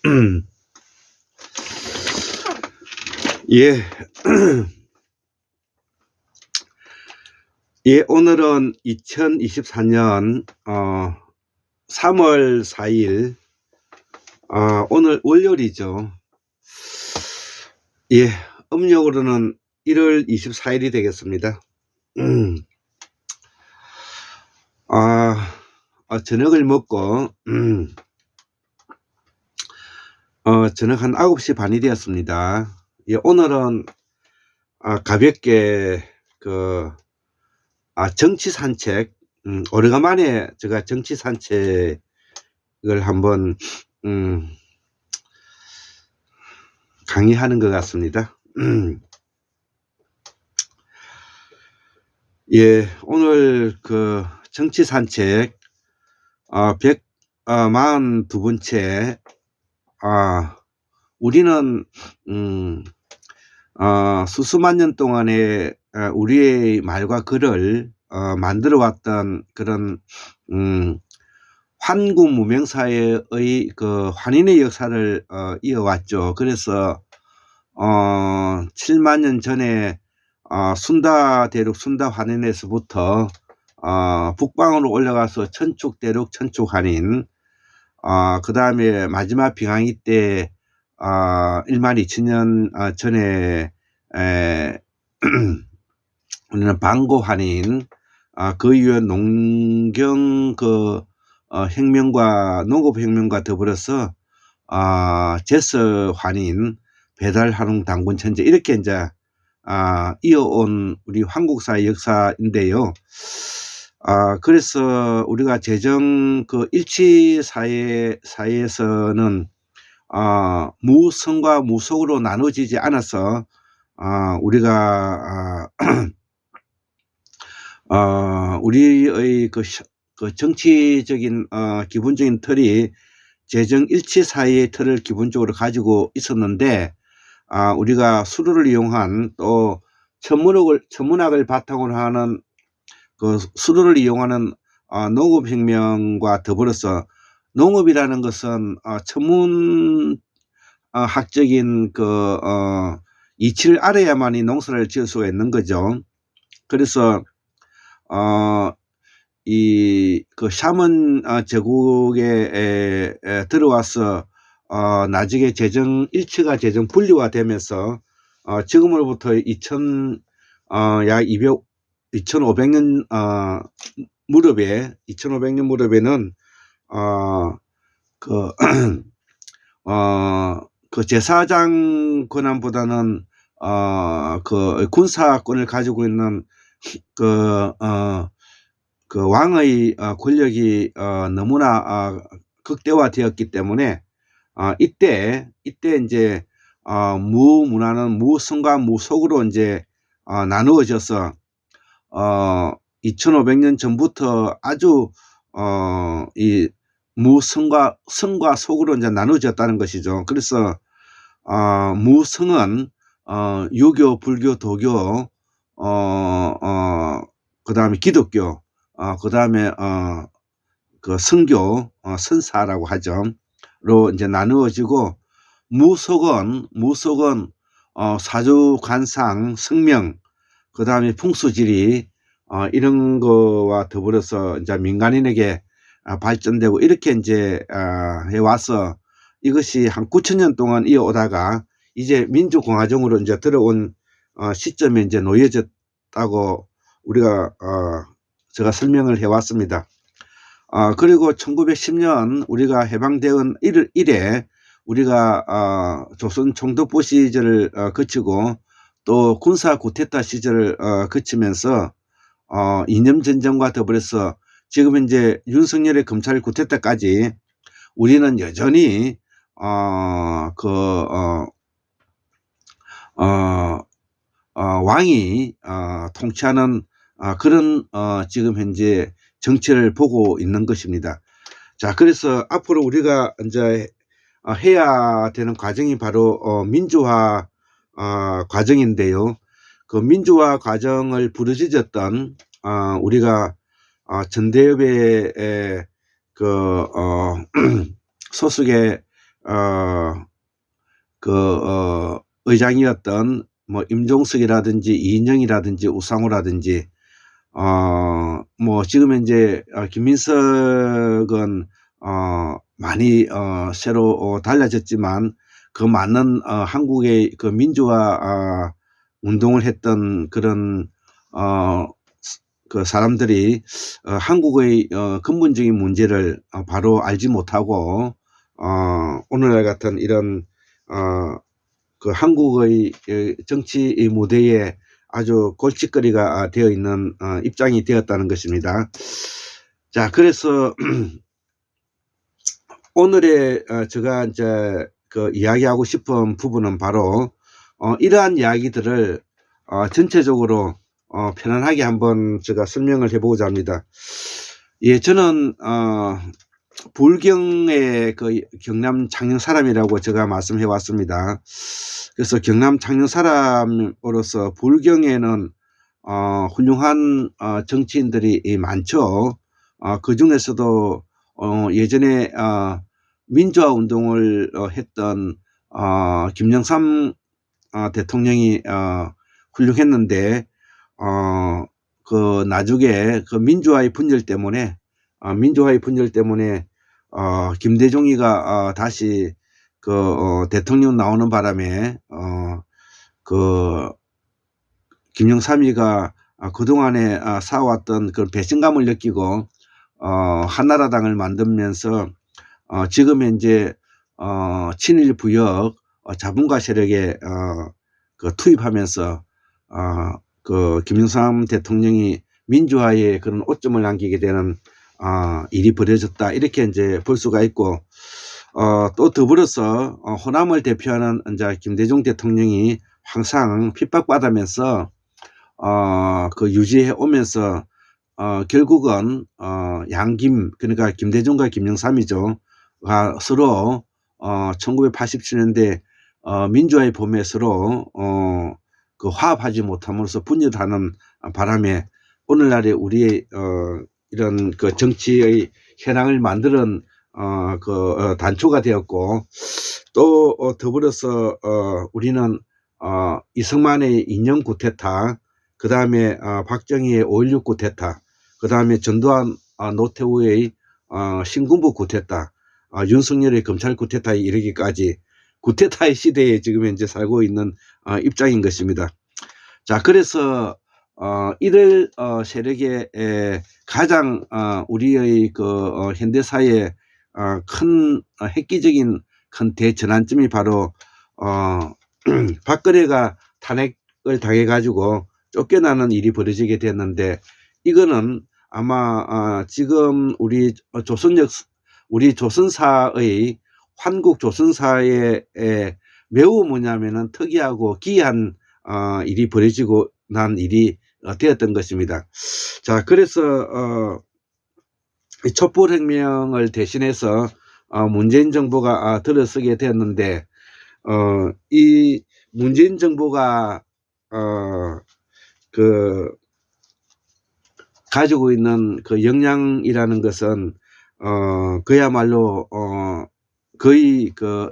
예. 예, 오늘은 2024년 3월 4일 오늘 월요일이죠. 예, 음력으로는 1월 24일이 되겠습니다. 저녁을 먹고 저녁 한 9시 반이 되었습니다. 예, 오늘은 가볍게 정치 산책, 오래간만에 제가 정치 산책을 한번 강의하는 것 같습니다. 예, 오늘 정치 산책 142번째. 우리는 수수만 년 동안에 우리의 말과 글을 만들어 왔던 그런 환구무명사의 환인의 역사를 이어왔죠. 그래서 7만 년 전에 순다대륙 순다환인에서부터 북방으로 올라가서 천축대륙 천축환인, 그 다음에 마지막 빙하기 때 1만 2천년 전에 우리는 방고환인, 그 이후에 농경 혁명과 농업혁명과 더불어서 제서환인, 배달한웅 당군 천재, 이렇게 이제 이어온 우리 한국사의 역사인데요. 그래서 우리가 재정 일치 사회에서는 무성과 무속으로 나눠지지 않아서 우리가 우리의 정치적인 기본적인 틀이 재정 일치 사회의 틀을 기본적으로 가지고 있었는데, 우리가 수로를 이용한 또 천문학을 바탕으로 하는 수로를 이용하는 농업혁명과 더불어서, 농업이라는 것은 천문학적인 이치를 알아야만이 농사를 지을 수가 있는 거죠. 그래서 샤먼 제국에 들어와서 나중에 재정 일치가 재정 분리화 되면서 지금으로부터 약 2500년 무렵에 2500년 무렵에는 제사장 권한보다는 군사권을 가지고 있는 왕의 권력이 너무나 극대화되었기 때문에 이때 이제 무문화는 무성과 무속으로 이제 나누어져서 2500년 전부터 아주 이 무성과 성과 속으로 이제 나누어졌다는 것이죠. 그래서 무성은 유교, 불교, 도교, 그 다음에 기독교, 그 다음에 성교, 선사라고 하죠. 로 이제 나누어지고, 무속은 사주, 관상, 성명, 그 다음에 풍수지리, 이런 거와 더불어서 이제 민간인에게 발전되고, 이렇게 이제 해와서 이것이 한 9,000년 동안 이어오다가 이제 민주공화정으로 이제 들어온 시점에 이제 놓여졌다고 제가 설명을 해왔습니다. 그리고 1910년 우리가 해방되은 이래 우리가 조선 총독부 시절을 거치고 또 군사 쿠데타 시절을 거치면서 이념전쟁과 더불어서 지금 이제 윤석열의 검찰 쿠데타까지 우리는 여전히 왕이 통치하는 그런 지금 현재 정치를 보고 있는 것입니다. 자, 그래서 앞으로 우리가 이제 해야 되는 과정이 바로 민주화 과정인데요. 그 민주화 과정을 부르짖었던 우리가 전대협의 소속의 의장이었던 뭐 임종석이라든지 이인영이라든지 우상호라든지 뭐 지금 현재 김민석은 많이 새로 달라졌지만 그 많은 한국의 그 민주화 운동을 했던 그런 그 사람들이 한국의 근본적인 문제를 바로 알지 못하고 오늘날 같은 이런 그 한국의 정치 무대에 아주 골칫거리가 되어 있는 입장이 되었다는 것입니다. 자, 그래서 오늘의 제가 이제 그 이야기하고 싶은 부분은 바로 이러한 이야기들을 전체적으로 편안하게 한번 제가 설명을 해보고자 합니다. 예, 저는 불경의 그 경남 창녕 사람이라고 제가 말씀해 왔습니다. 그래서 경남 창녕 사람으로서 불경에는 훌륭한 정치인들이 많죠. 그 중에서도 예전에 민주화 운동을 했던 김영삼 대통령이 훌륭했는데 그 나중에 그 민주화의 분열 때문에 김대중이가 다시 그 대통령 나오는 바람에 그 김영삼이가 그동안에 쌓아왔던 그런 배신감을 느끼고 한나라당을 만들면서 지금 현재 친일 부역 자본가 세력에 그 투입하면서 그 김영삼 대통령이 민주화에 그런 오점을 남기게 되는 일이 벌어졌다, 이렇게 이제 볼 수가 있고, 또 더불어서 호남을 대표하는 이제 김대중 대통령이 항상 핍박받으면서 그 유지해 오면서 결국은 양김, 그러니까 김대중과 김영삼이죠, 서로 1987년대 민주화의 봄에 서로 그 화합하지 못함으로써 분열하는 바람에 오늘날의 우리의 이런 그 정치의 현황을 만드는 그 단초가 되었고, 또 더불어서 우리는 이승만의 인형 구테타, 그 다음에 박정희의 5.16 구테타, 그 다음에 전두환 노태우의 신군부 구테타, 윤석열의 검찰 구테타에 이르기까지 구테타의 시대에 지금 현재 살고 있는 입장인 것입니다. 자, 그래서 이들 세력의 가장 우리의 그 현대사의 큰 획기적인 큰 대전환점이 바로 박근혜가 탄핵을 당해 가지고 쫓겨나는 일이 벌어지게 됐는데, 이거는 아마 지금 우리 조선사의 한국 조선사의 매우 뭐냐면은 특이하고 기이한 일이 벌어지고 난 일이 되었던 것입니다. 자, 그래서 이 촛불혁명을 대신해서 문재인 정부가 들어서게 되었는데, 이 문재인 정부가 그 가지고 있는 그 역량이라는 것은 그야말로 거의 그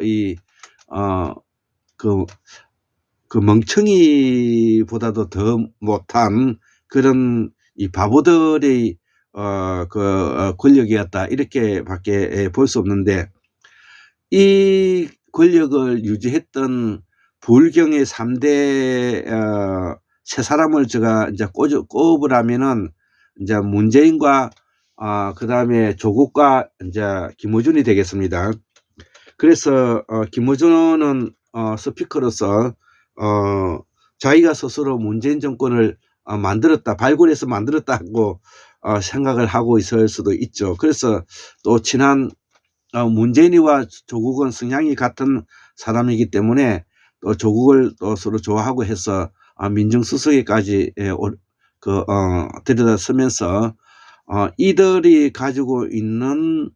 멍청이보다도 더 못한 그런 이 바보들의 그 권력이었다, 이렇게밖에 볼 수 없는데, 이 권력을 유지했던 불경의 3대 세 사람을 제가 이제 꼽으라면은 이제 문재인과 그 다음에 조국과 이제 김어준이 되겠습니다. 그래서 김어준은 스피커로서 자기가 스스로 문재인 정권을 발굴해서 만들었다고 생각을 하고 있을 수도 있죠. 그래서 또 친한 문재인이와 조국은 성향이 같은 사람이기 때문에 또 조국을 또 서로 좋아하고 해서 민정수석에까지 들여다서면서 이들이 가지고 있는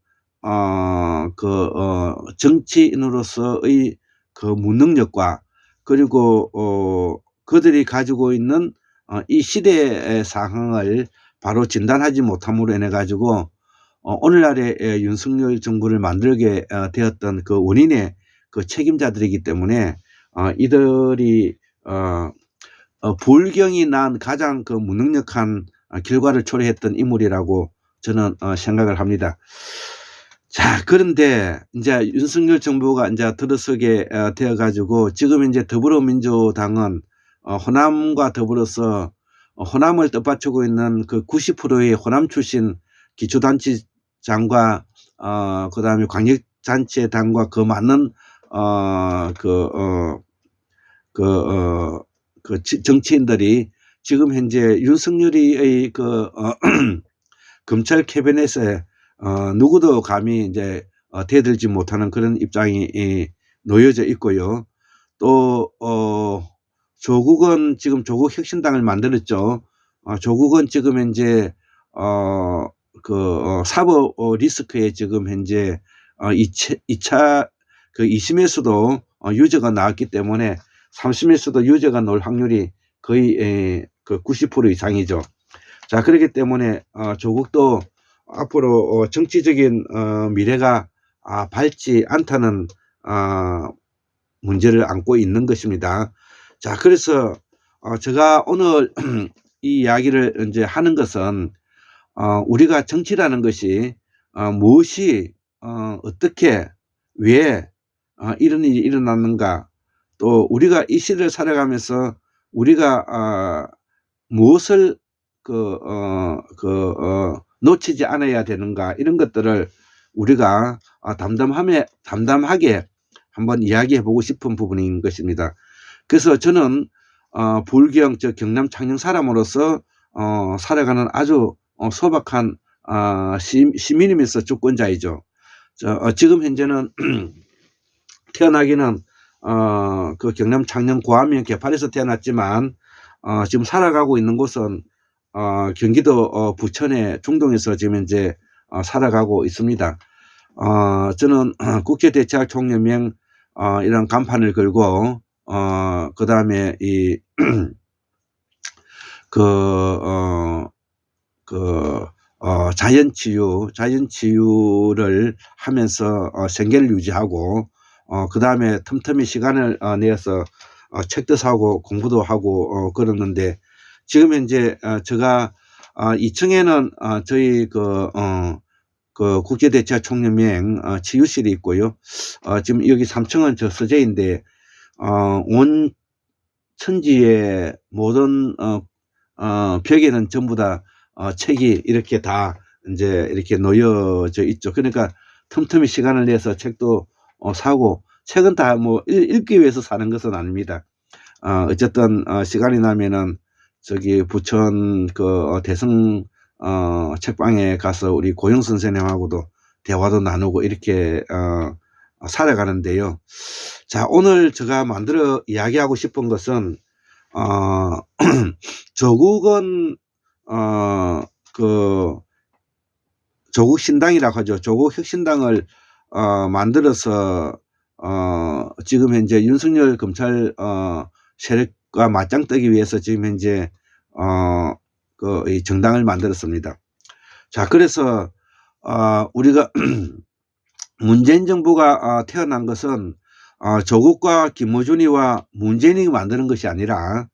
정치인으로서의 그 무능력과, 그리고 그들이 가지고 있는 이 시대의 상황을 바로 진단하지 못함으로 인해 가지고 오늘날의 윤석열 정부를 만들게 되었던 그 원인의 그 책임자들이기 때문에 이들이 불경이 난 가장 그 무능력한 결과를 초래했던 인물이라고 저는 생각을 합니다. 자, 그런데 이제 윤석열 정부가 이제 들어서게 되어 가지고 지금 이제 더불어민주당은 호남과 더불어서 호남을 뜻받치고 있는 그 90%의 호남 출신 기초단체장과 그다음에 광역단체장과 그 많은 정치인들이 지금 현재 윤석열의 검찰 캐비넷에 누구도 감히 이제 대들지 못하는 그런 입장이 놓여져 있고요. 또 조국은 지금 조국 혁신당을 만들었죠. 조국은 지금 현재 사법 리스크에 지금 현재 2차 그 2심에서도 유죄가 나왔기 때문에 3심에서도 유죄가 나올 확률이 거의 그 90% 이상이죠. 자, 그렇기 때문에 조국도 앞으로 정치적인 미래가 밝지 않다는 문제를 안고 있는 것입니다. 자, 그래서 제가 오늘 이 이야기를 이제 하는 것은 우리가 정치라는 것이 무엇이 어떻게 왜 이런 일이 일어났는가, 또 우리가 이 시대를 살아가면서 우리가 무엇을 놓치지 않아야 되는가, 이런 것들을 우리가 담담하게 한번 이야기해 보고 싶은 부분인 것입니다. 그래서 저는 불경 경남 창녕 사람으로서 살아가는 아주 소박한 시민이면서 주권자이죠. 지금 현재는 태어나기는 그 경남 창녕 고암면 개팔에서 태어났지만 지금 살아가고 있는 곳은 경기도 부천의 중동에서 지금 현재 살아가고 있습니다. 저는 국제대체학총연맹 이런 간판을 걸고 그 다음에 자연치유를 하면서 생계를 유지하고 그 다음에 틈틈이 시간을 내어서 책도 사고 공부도 하고 그러는데, 지금 현재 제가 2층에는 저희 국제대체총연맹 치유실이 있고요. 지금 여기 3층은 저 서재인데 온 천지의 모든 벽에는 전부 다 책이 이렇게 다 이제 이렇게 놓여져 있죠. 그러니까 틈틈이 시간을 내서 책도 사고, 책은 다 뭐 읽기 위해서 사는 것은 아닙니다. 어쨌든 시간이 나면은 저기 부천 대성 책방에 가서 우리 고영 선생님하고도 대화도 나누고 이렇게 살아가는데요. 자, 오늘 제가 만들어 이야기하고 싶은 것은 조국은 조국 신당이라고 하죠. 조국 혁신당을 만들어서 지금 현재 윤석열 검찰 세력과 맞짱 뜨기 위해서 지금 현재 이 정당을 만들었습니다. 자, 그래서 우리가 문재인 정부가 태어난 것은 조국과 김어준이와 문재인이 만드는 것이 아니라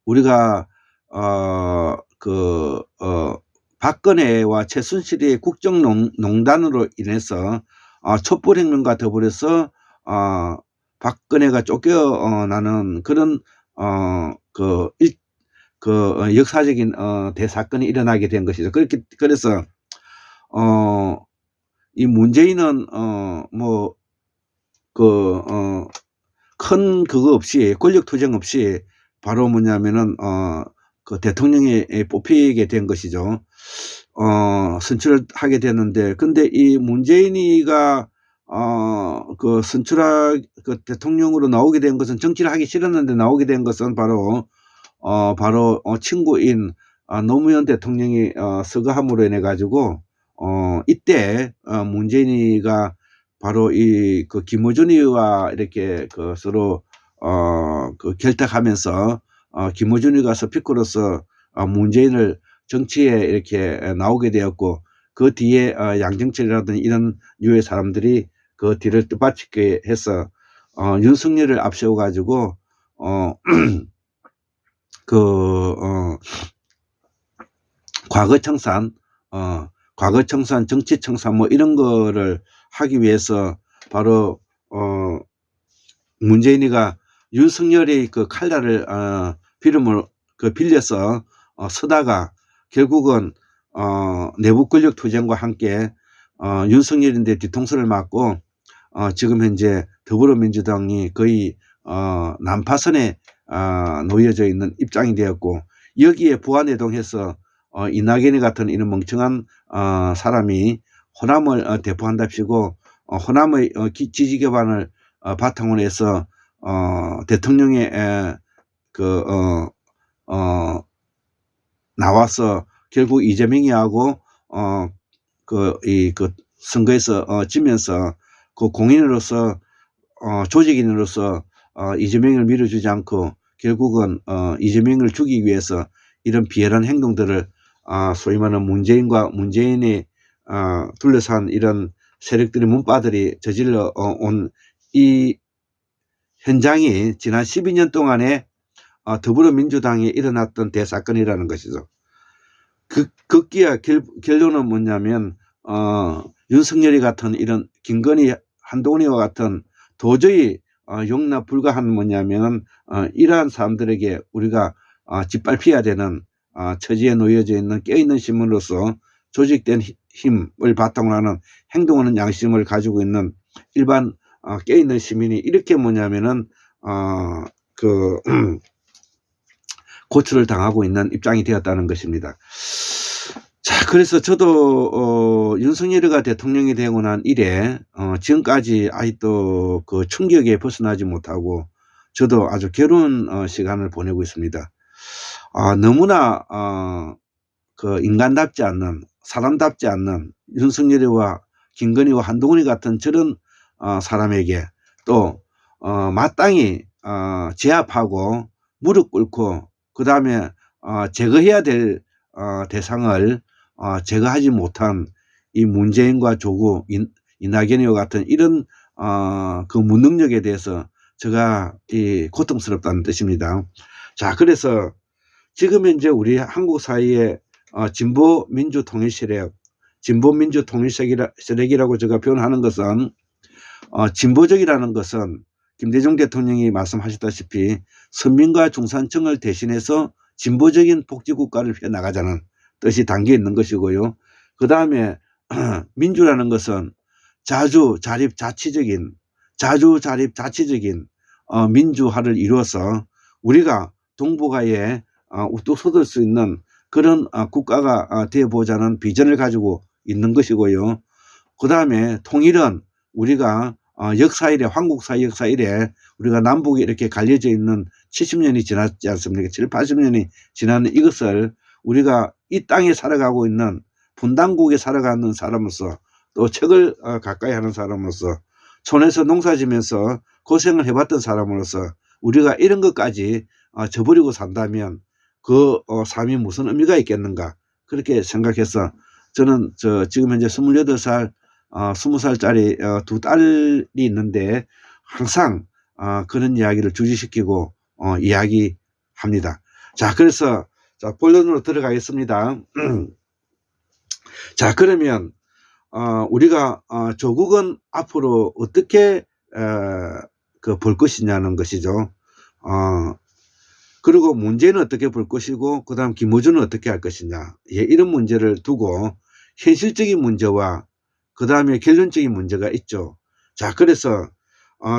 우리가 박근혜와 최순실의 국정농단으로 인해서 촛불혁명과 더불어서 박근혜가 쫓겨나는 그런 역사적인 대사건이 일어나게 된 것이죠. 그래서 이 문재인은 큰 그거 없이, 권력 투쟁 없이 바로 뭐냐면은 대통령이 뽑히게 된 것이죠. 선출을 하게 됐는데, 근데 이 문재인이가 대통령으로 나오게 된 것은, 정치를 하기 싫었는데 나오게 된 것은 바로 친구인 노무현 대통령이 서거함으로 인해 가지고 이때 문재인이가 바로 김어준이와 이렇게 서로 결탁하면서 김어준이가 스피커로서 문재인을 정치에 이렇게 나오게 되었고, 그 뒤에 양정철이라든지 이런 류의 사람들이 그 뒤를 뜻받치게 해서 윤석열을 앞세워 가지고 과거 청산, 정치 청산 뭐 이런 거를 하기 위해서 바로 문재인이가 윤석열의 그 칼날을 비름을 빌려서 서다가 결국은 내부 권력 투쟁과 함께 윤석열인데 뒤통수를 맞고 지금 현재 더불어민주당이 거의 난파선에 놓여져 있는 입장이 되었고, 여기에 부안해동해서 이낙연이 같은 이런 멍청한 사람이 호남을 대표한답시고 호남의 지지 기반을 바탕으로 해서 대통령에 나와서 결국 이재명이하고 선거에서 지면서 그 공인으로서 조직인으로서 이재명을 밀어주지 않고 결국은 이재명을 죽이기 위해서 이런 비열한 행동들을 소위 말하는 문재인이 둘러싼 이런 세력들이 문바들이 저질러 온 이 현장이 지난 12년 동안에 더불어민주당에 일어났던 대사건이라는 것이죠. 극기야 결론은 뭐냐면 윤석열이 같은 이런 김건희, 한동훈이와 같은 도저히 용납 불가한 뭐냐면 이러한 사람들에게 우리가 짓밟혀야 되는 처지에 놓여져 있는 깨어있는 시민으로서 조직된 힘을 바탕으로 하는 행동하는 양심을 가지고 있는 일반 깨어있는 시민이 이렇게 뭐냐면은 고초를 당하고 있는 입장이 되었다는 것입니다. 자, 그래서 저도 윤석열이가 대통령이 되고 난 이래 지금까지 아직도 그 충격에 벗어나지 못하고 저도 아주 괴로운 시간을 보내고 있습니다. 너무나 인간답지 않는, 사람답지 않는 윤석열이와 김건희와 한동훈이 같은 저런 사람에게 또 마땅히 제압하고 무릎 꿇고 그 다음에 제거해야 될 대상을 제거하지 못한 이 문재인과 조국, 이낙연이와 같은 이런 그 무능력에 대해서 제가 고통스럽다는 뜻입니다. 자, 그래서 지금 현재 우리 한국 사회에 진보민주통일세력이라고 제가 표현하는 것은 진보적이라는 것은 김대중 대통령이 말씀하셨다시피 서민과 중산층을 대신해서 진보적인 복지국가를 펴나가자는 뜻이 담겨 있는 것이고요. 그 다음에 민주라는 것은 자주자립자치적인 민주화를 이루어서 우리가 동북아에 우뚝 솟을 수 있는 그런 국가가 되어보자는 비전을 가지고 있는 것이고요. 그 다음에 통일은 우리가 한국 사회 역사 이래 우리가 남북이 이렇게 갈려져 있는 70년이 지났지 않습니까? 7, 80년이 지난 이것을 우리가 이 땅에 살아가고 있는 분당국에 살아가는 사람으로서 또 책을 가까이 하는 사람으로서 촌에서 농사지면서 고생을 해봤던 사람으로서 우리가 이런 것까지 저버리고 산다면 그 삶이 무슨 의미가 있겠는가 그렇게 생각해서 저는 지금 현재 28살 20살짜리 두 딸이 있는데 항상 그런 이야기를 주지시키고 이야기합니다. 자, 그래서 본론으로 들어가겠습니다. 자, 그러면 우리가 조국은 앞으로 어떻게 볼 것이냐는 것이죠. 그리고 문재인은 어떻게 볼 것이고 그 다음 김어준은 어떻게 할 것이냐, 이런 문제를 두고 현실적인 문제와 그 다음에 결론적인 문제가 있죠. 자, 그래서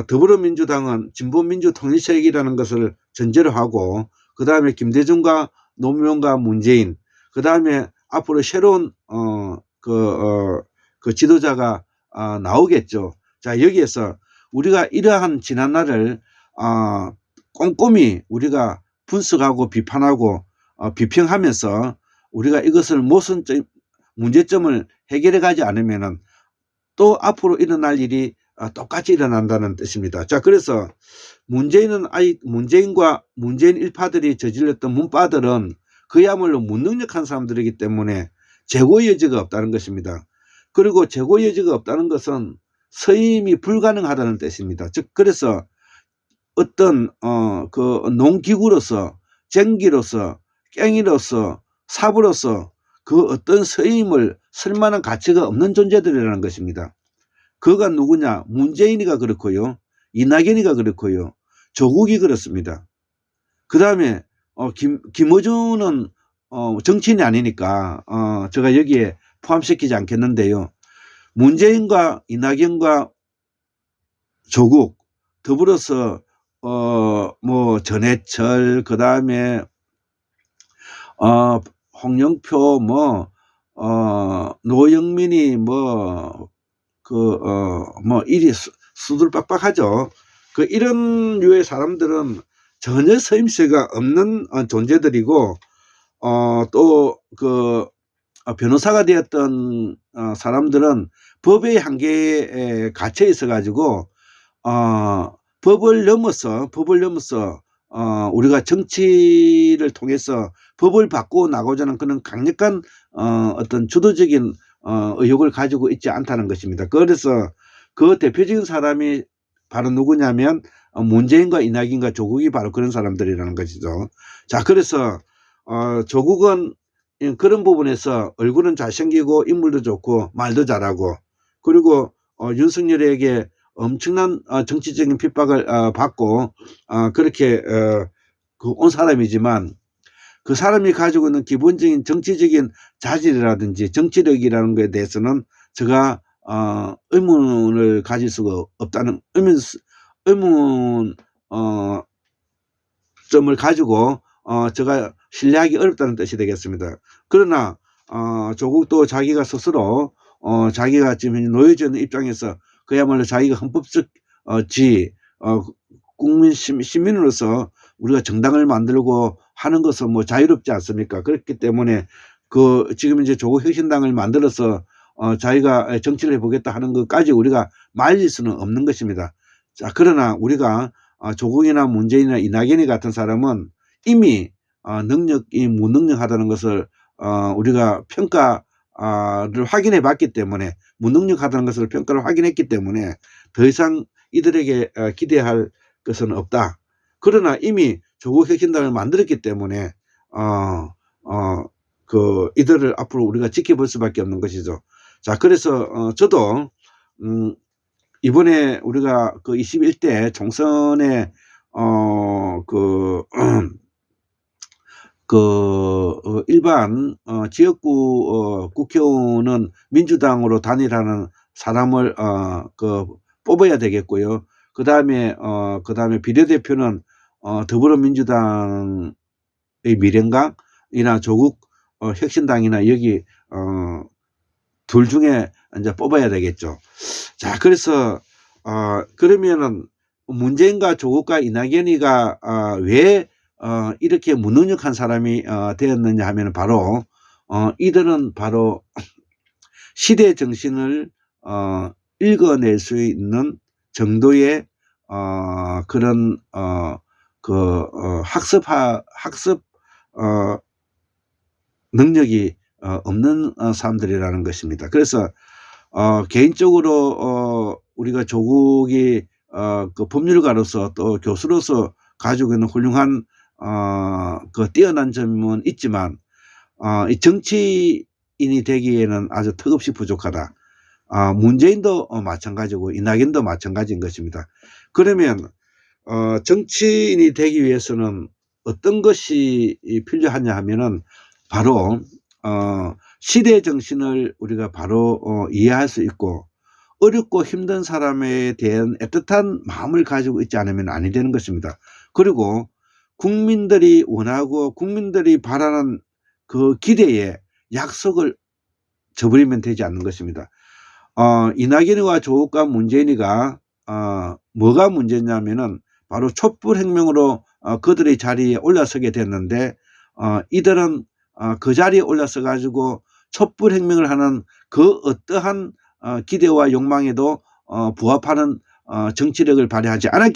더불어민주당은 진보민주통일세력이라는 것을 전제로 하고 그 다음에 김대중과 노무현과 문재인, 그 다음에 앞으로 새로운 그 지도자가 나오겠죠. 자, 여기에서 우리가 이러한 지난날을 꼼꼼히 우리가 분석하고 비판하고 비평하면서 우리가 이것을 문제점을 해결해 가지 않으면은 또 앞으로 일어날 일이 똑같이 일어난다는 뜻입니다. 자, 그래서 문재인과 문재인 일파들이 저질렀던 문바들은 그야말로 무능력한 사람들이기 때문에 재고 여지가 없다는 것입니다. 그리고 재고 여지가 없다는 것은 서임이 불가능하다는 뜻입니다. 즉 그래서 어떤 그 농기구로서 쟁기로서 깽이로서 삽으로서 그 어떤 서임을 쓸 만한 가치가 없는 존재들이라는 것입니다. 그가 누구냐? 문재인이가 그렇고요. 이낙연이가 그렇고요. 조국이 그렇습니다. 그 다음에 김어준은 정치인이 아니니까 제가 여기에 포함시키지 않겠는데요. 문재인과 이낙연과 조국 더불어서 뭐 전해철 그 다음에 홍영표 뭐 노영민이 뭐 이리 수두룩빡빡하죠. 이런 류의 사람들은 전혀 서임세가 없는 존재들이고 또 변호사가 되었던 사람들은 법의 한계에 갇혀 있어 가지고 법을 넘어서 우리가 정치를 통해서 법을 바꾸어 나가고자 하는 그런 강력한 어떤 주도적인 의욕을 가지고 있지 않다는 것입니다. 그래서 그 대표적인 사람이 바로 누구냐면 문재인과 이낙연과 조국이 바로 그런 사람들이라는 것이죠. 자, 그래서 조국은 그런 부분에서 얼굴은 잘생기고 인물도 좋고 말도 잘하고, 그리고 윤석열에게 엄청난 정치적인 핍박을 받고 그렇게 온 사람이지만, 그 사람이 가지고 있는 기본적인 정치적인 자질이라든지 정치력이라는 것에 대해서는 제가 의문을 가질 수가 없다는 의문 점을 가지고 제가 신뢰하기 어렵다는 뜻이 되겠습니다. 그러나 조국도 자기가 스스로 자기가 지금 놓여져 있는 입장에서 그야말로 자기가 헌법적 국민 시민으로서 우리가 정당을 만들고 하는 것은 뭐 자유롭지 않습니까? 그렇기 때문에 지금 이제 조국 혁신당을 만들어서 자기가 정치를 해보겠다 하는 것까지 우리가 말릴 수는 없는 것입니다. 자, 그러나 우리가 조국이나 문재인이나 이낙연이 같은 사람은 이미 능력이 무능력하다는 것을 우리가 평가를 확인해 봤기 때문에, 무능력하다는 것을 평가를 확인했기 때문에 더 이상 이들에게 기대할 것은 없다. 그러나 이미 조국 혁신당을 만들었기 때문에 이들을 앞으로 우리가 지켜볼 수밖에 없는 것이죠. 자, 그래서 저도 이번에 우리가 21대 총선에 일반 지역구 국회의원은 민주당으로 단일하는 사람을 뽑아야 되겠고요. 그 다음에 비례대표는 더불어민주당의 미래당이나 조국 혁신당이나 여기 둘 중에 이제 뽑아야 되겠죠. 자, 그래서 그러면은 문재인과 조국과 이낙연이가 왜 이렇게 무능력한 사람이 되었느냐 하면 바로 이들은 바로 시대 정신을 읽어낼 수 있는 정도의 그런 학습 능력이 없는 사람들이라는 것입니다. 그래서 개인적으로 우리가 조국이 법률가로서 또 교수로서 가지고 있는 훌륭한 뛰어난 점은 있지만 이 정치인이 되기에는 아주 턱없이 부족하다. 문재인도 마찬가지고 이낙연도 마찬가지인 것입니다. 그러면 정치인이 되기 위해서는 어떤 것이 필요하냐 하면은 바로 시대 정신을 우리가 바로 이해할 수 있고, 어렵고 힘든 사람에 대한 애틋한 마음을 가지고 있지 않으면 아니 되는 것입니다. 그리고 국민들이 원하고 국민들이 바라는 그 기대에 약속을 저버리면 되지 않는 것입니다. 이낙연이와 조국과 문재인이가 뭐가 문제냐면은 바로 촛불혁명으로 그들의 자리에 올라서게 됐는데, 이들은 그 자리에 올라서 가지고 촛불혁명을 하는 그 어떠한 기대와 욕망에도 부합하는 정치력을 발휘하지 않았기